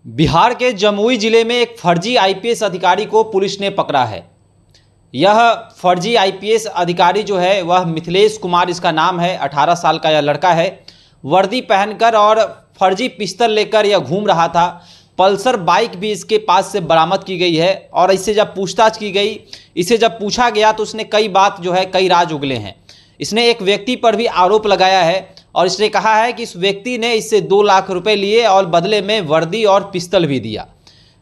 बिहार के जमुई जिले में एक फर्जी आईपीएस अधिकारी को पुलिस ने पकड़ा है। यह फर्जी आईपीएस अधिकारी जो है वह मिथिलेश कुमार इसका नाम है। 18 साल का यह लड़का है। वर्दी पहनकर और फर्जी पिस्तौल लेकर यह घूम रहा था। पल्सर बाइक भी इसके पास से बरामद की गई है और इससे जब पूछताछ की गई, इसे जब पूछा गया तो उसने कई राज उगले हैं। इसने एक व्यक्ति पर भी आरोप लगाया है और इसने कहा है कि इस व्यक्ति ने इससे 2 लाख रुपए लिए और बदले में वर्दी और पिस्तौल भी दिया।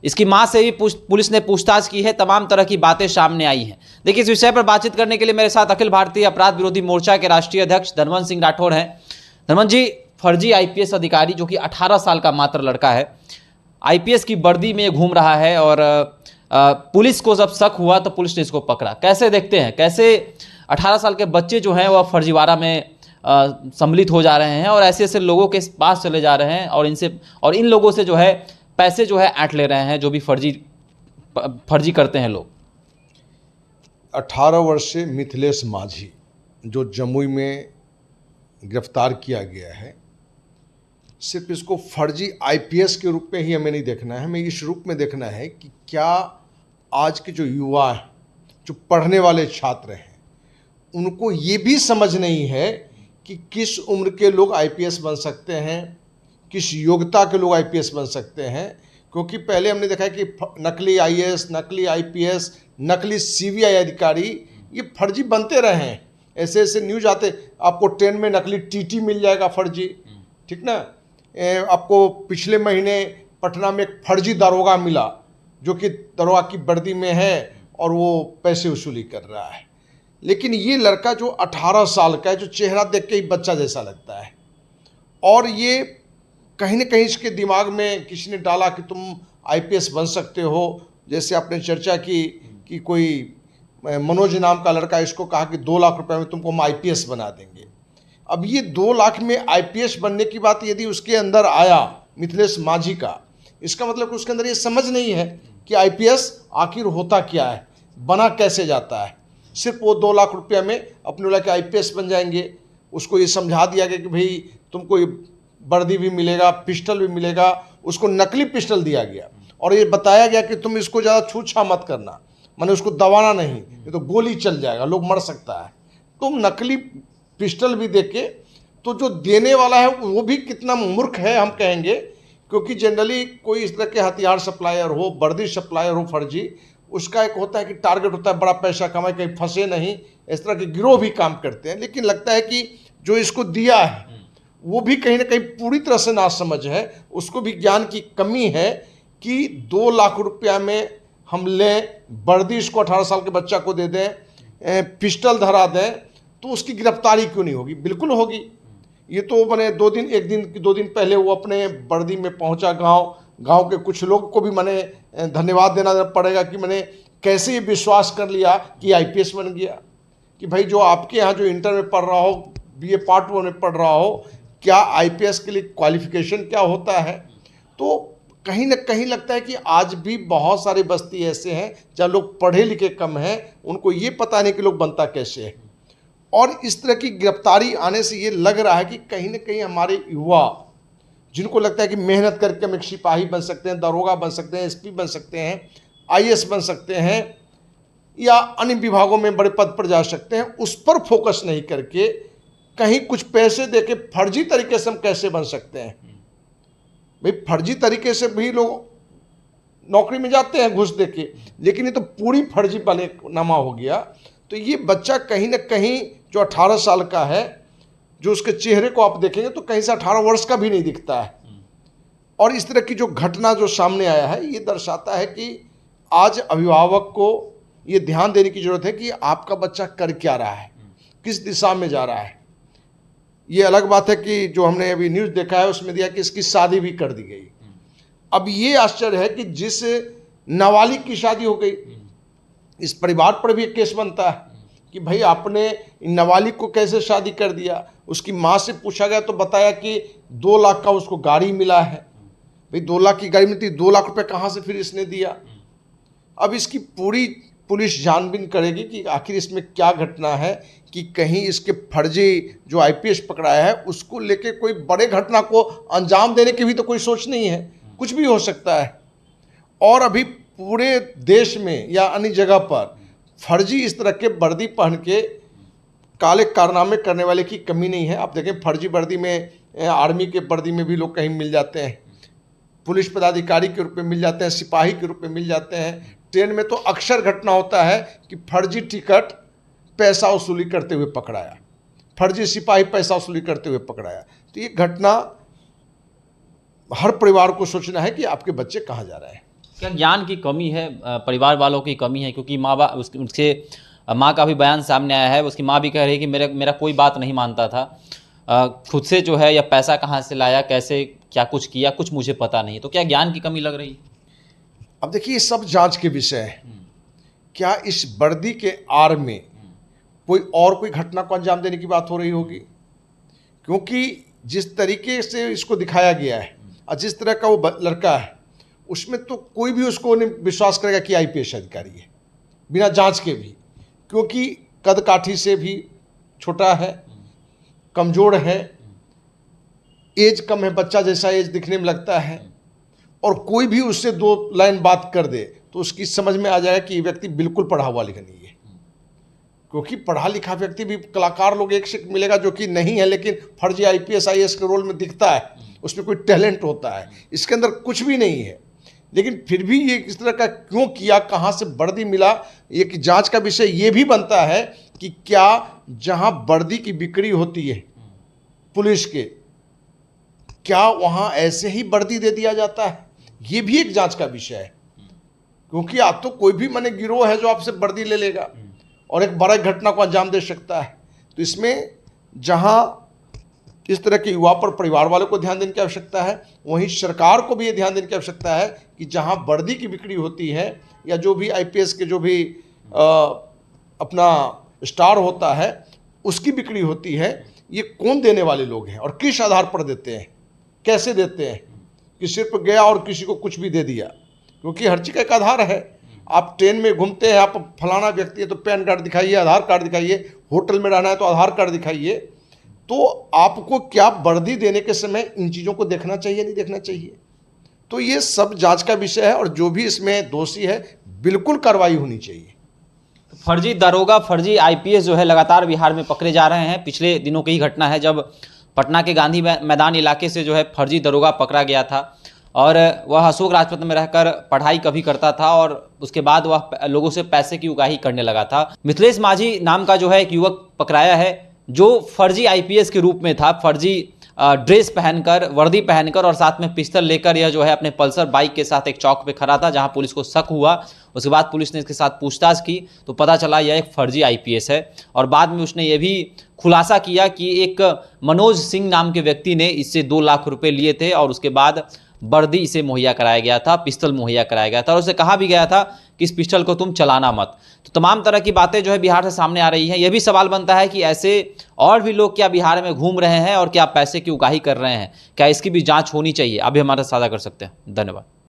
इसकी मां से भी पुलिस ने पूछताछ की है। तमाम तरह की बातें सामने आई हैं। देखिए, इस विषय पर बातचीत करने के लिए मेरे साथ अखिल भारतीय अपराध विरोधी मोर्चा के राष्ट्रीय अध्यक्ष धनवंत सिंह राठौड़ हैं। धनवंत जी, फर्जी आईपीएस अधिकारी जो कि 18 साल का मात्र लड़का है, आईपीएस की वर्दी में घूम रहा है और पुलिस को जब शक हुआ तो पुलिस ने इसको पकड़ा। कैसे देखते हैं, कैसे 18 साल के बच्चे जो हैं वह फर्जीवाड़ा में सम्मिलित हो जा रहे हैं और ऐसे ऐसे लोगों के पास चले जा रहे हैं और इन लोगों से जो है पैसे जो है ऐंठ ले रहे हैं, जो भी फर्जी करते हैं लोग। 18 वर्षीय मिथिलेश माझी जो जमुई में गिरफ्तार किया गया है, सिर्फ इसको फर्जी आईपीएस के रूप में ही हमें नहीं देखना है, हमें इस रूप में देखना है कि क्या आज के जो युवा हैं, जो पढ़ने वाले छात्र हैं, उनको ये भी समझ नहीं है कि किस उम्र के लोग आईपीएस बन सकते हैं, किस योग्यता के लोग आईपीएस बन सकते हैं। क्योंकि पहले हमने देखा है कि नकली आईएएस, नकली आईपीएस, नकली सीबीआई अधिकारी ये फर्जी बनते रहे हैं। ऐसे ऐसे न्यूज आते, आपको ट्रेन में नकली टीटी मिल जाएगा फर्जी, ठीक ना। आपको पिछले महीने पटना में एक फर्जी दरोगा मिला जो कि दरोगा की वर्दी में है और वो पैसे वसूली कर रहा है। लेकिन ये लड़का जो 18 साल का है, जो चेहरा देख के ही बच्चा जैसा लगता है, और ये कहीं ना कहीं इसके दिमाग में किसी ने डाला कि तुम आईपीएस बन सकते हो। जैसे आपने चर्चा की कि कोई मनोज नाम का लड़का, इसको कहा कि 2 लाख रुपए में तुमको हम आईपीएस बना देंगे। अब ये 2 लाख में आईपीएस बनने की बात यदि उसके अंदर आया मिथिलेश माझी का, इसका मतलब कि उसके अंदर ये समझ नहीं है कि आईपीएस आखिर होता क्या है, बना कैसे जाता है। सिर्फ वो 2 लाख रुपया में अपने वाला के आईपीएस बन जाएंगे। उसको ये समझा दिया गया कि भाई तुमको वर्दी भी मिलेगा, पिस्टल भी मिलेगा। उसको नकली पिस्टल दिया गया और ये बताया गया कि तुम इसको ज़्यादा छूछा मत करना, माने उसको दबाना नहीं, ये तो गोली चल जाएगा, लोग मर सकता है। तुम नकली पिस्टल भी देके, तो जो देने वाला है वो भी कितना मूर्ख है हम कहेंगे। क्योंकि जनरली कोई इस तरह के हथियार सप्लायर हो, वर्दी सप्लायर हो फर्जी, उसका एक होता है कि टारगेट होता है बड़ा पैसा कमाए, कहीं फंसे नहीं। इस तरह के गिरोह भी काम करते हैं। लेकिन लगता है कि जो इसको दिया है वो भी कहीं ना कहीं पूरी तरह से नासमझ है, उसको भी ज्ञान की कमी है कि 2 लाख रुपया में हम लें, वर्दी इसको 18 साल के बच्चा को दे दें, पिस्टल धरा दें, तो उसकी गिरफ्तारी क्यों नहीं होगी? बिल्कुल होगी। ये तो मैंने 2 दिन पहले वो अपने वर्दी में पहुंचा। गांव के कुछ लोग को भी मैंने धन्यवाद देना पड़ेगा कि मैंने कैसे ये विश्वास कर लिया कि आईपीएस बन गया। कि भाई जो आपके यहाँ जो इंटर में पढ़ रहा हो, बीए पार्ट 1 में पढ़ रहा हो, क्या आईपीएस के लिए क्वालिफिकेशन क्या होता है? तो कहीं ना कहीं लगता है कि आज भी बहुत सारे बस्ती ऐसे हैं जहाँ लोग पढ़े लिखे कम हैं, उनको ये पता नहीं कि लोग बनता कैसे है। और इस तरह की गिरफ्तारी आने से ये लग रहा है कि कहीं ना कहीं हमारे युवा, जिनको लगता है कि मेहनत करके हम एक सिपाही बन सकते हैं, दरोगा बन सकते हैं, एसपी बन सकते हैं, आईएएस बन सकते हैं या अन्य विभागों में बड़े पद पर जा सकते हैं, उस पर फोकस नहीं करके कहीं कुछ पैसे देके फर्जी तरीके से हम कैसे बन सकते हैं। भाई फर्जी तरीके से भी लोग नौकरी में जाते हैं घूस देके, लेकिन ये तो पूरी फर्जी बनेनामा हो गया। तो ये बच्चा कहीं ना कहीं जो 18 साल का है, जो उसके चेहरे को आप देखेंगे तो कहीं से 18 वर्ष का भी नहीं दिखता है। और इस तरह की जो घटना जो सामने आया है, ये दर्शाता है कि आज अभिभावक को ये ध्यान देने की जरूरत है कि आपका बच्चा कर क्या रहा है, किस दिशा में जा रहा है। ये अलग बात है कि जो हमने अभी न्यूज़ देखा है उसमें दिया कि इसकी शादी भी कर दी गई। अब ये आश्चर्य है कि जिस नाबालिग की शादी हो गई, इस परिवार पर भी एक केस बनता है कि भाई आपने नाबालिग को कैसे शादी कर दिया। उसकी माँ से पूछा गया तो बताया कि 2 लाख का उसको गाड़ी मिला है। भाई 2 लाख की गाड़ी मिलती, 2 लाख रुपए कहाँ से फिर इसने दिया? अब इसकी पूरी पुलिस छानबीन करेगी कि आखिर इसमें क्या घटना है, कि कहीं इसके फर्जी जो आईपीएस पकड़ाया है उसको लेके कोई बड़े घटना को अंजाम देने की भी तो कोई सोच नहीं है। कुछ भी हो सकता है। और अभी पूरे देश में या अन्य जगह पर फर्जी इस तरह के वर्दी पहन के काले कारनामे करने वाले की कमी नहीं है। आप देखें, फर्जी वर्दी में, आर्मी के वर्दी में भी लोग कहीं मिल जाते हैं, पुलिस पदाधिकारी के रूप में मिल जाते हैं, सिपाही के रूप में मिल जाते हैं। ट्रेन में तो अक्सर घटना होता है कि फर्जी टिकट पैसा वसूली करते हुए पकड़ाया, फर्जी सिपाही पैसा वसूली करते हुए पकड़ाया। तो ये घटना हर परिवार को सोचना है कि आपके बच्चे कहाँ जा रहे हैं। क्या ज्ञान की कमी है, परिवार वालों की कमी है? क्योंकि माँ बाप, उसके माँ का भी बयान सामने आया है, उसकी माँ भी कह रही है कि मेरा कोई बात नहीं मानता था, खुद से जो है, या पैसा कहाँ से लाया, कैसे क्या कुछ किया, कुछ मुझे पता नहीं। तो क्या ज्ञान की कमी लग रही है? अब देखिए, ये सब जांच के विषय है। क्या इस वर्दी के आड़ में कोई घटना को अंजाम देने की बात हो रही होगी? क्योंकि जिस तरीके से इसको दिखाया गया है और जिस तरह का वो लड़का है, उसमें तो कोई भी उसको नहीं विश्वास करेगा कि आईपीएस अधिकारी है, बिना जांच के भी। क्योंकि कद काठी से भी छोटा है, कमज़ोर है, एज कम है, बच्चा जैसा एज दिखने में लगता है, और कोई भी उससे दो लाइन बात कर दे तो उसकी समझ में आ जाएगा कि ये व्यक्ति बिल्कुल पढ़ा हुआ लिखा नहीं है। क्योंकि पढ़ा लिखा व्यक्ति भी, कलाकार लोग एक से मिलेगा जो कि नहीं है, लेकिन फर्जी आईपीएस आईएएस के रोल में दिखता है, उसमें कोई टैलेंट होता है, इसके अंदर कुछ भी नहीं है। लेकिन फिर भी ये इस तरह का क्यों किया, कहाँ से वर्दी मिला, एक जांच का विषय ये भी बनता है कि क्या जहाँ वर्दी की बिक्री होती है पुलिस के, क्या वहाँ ऐसे ही वर्दी दे दिया जाता है? ये भी एक जांच का विषय है। क्योंकि आप तो कोई भी माने गिरोह है जो आपसे वर्दी ले लेगा और एक बड़ा घटना को अंजाम दे सकता है। तो इसमें जहाँ इस तरह के युवा पर परिवार वालों को ध्यान देने की आवश्यकता है, वहीं सरकार को भी ये ध्यान देने की आवश्यकता है कि जहाँ वर्दी की बिक्री होती है या जो भी आईपीएस के जो भी अपना स्टार होता है उसकी बिक्री होती है, ये कौन देने वाले लोग हैं और किस आधार पर देते हैं, कैसे देते हैं, कि सिर्फ गया और किसी को कुछ भी दे दिया। क्योंकि हर चीज़ का एक आधार है। आप ट्रेन में घूमते हैं, आप फलाना व्यक्ति है तो पैन कार्ड दिखाइए, आधार कार्ड दिखाइए, होटल में रहना है तो आधार कार्ड दिखाइए। तो आपको क्या वर्दी देने के समय इन चीज़ों को देखना चाहिए, नहीं देखना चाहिए? तो ये सब जांच का विषय है और जो भी इसमें दोषी है बिल्कुल कार्रवाई होनी चाहिए। फर्जी दरोगा, फर्जी आईपीएस जो है लगातार बिहार में पकड़े जा रहे हैं। पिछले दिनों की ही घटना है जब पटना के गांधी मैदान इलाके से जो है फर्जी दरोगा पकड़ा गया था और वह अशोक राजपथ में रहकर पढ़ाई कभी करता था और उसके बाद वह लोगों से पैसे की उगाही करने लगा था। मिथिलेश माझी नाम का जो है एक युवक पकड़ाया है जो फर्जी आईपीएस के रूप में था, फर्जी ड्रेस पहनकर, वर्दी पहनकर और साथ में पिस्टल लेकर यह जो है अपने पल्सर बाइक के साथ एक चौक पे खड़ा था जहां पुलिस को शक हुआ। उसके बाद पुलिस ने इसके साथ पूछताछ की तो पता चला यह एक फर्जी आईपीएस है और बाद में उसने ये भी खुलासा किया कि एक मनोज सिंह नाम के व्यक्ति ने इससे 2 लाख रुपए लिए थे और उसके बाद वर्दी इसे मुहैया कराया गया था, पिस्टल मुहैया कराया गया था और उसे कहा भी गया था कि इस पिस्टल को तुम चलाना मत। तो तमाम तरह की बातें जो है बिहार से सामने आ रही हैं। यह भी सवाल बनता है कि ऐसे और भी लोग क्या बिहार में घूम रहे हैं और क्या पैसे की उगाही कर रहे हैं? क्या इसकी भी जांच होनी चाहिए? अभी हमारे साथ साझा कर सकते हैं। धन्यवाद।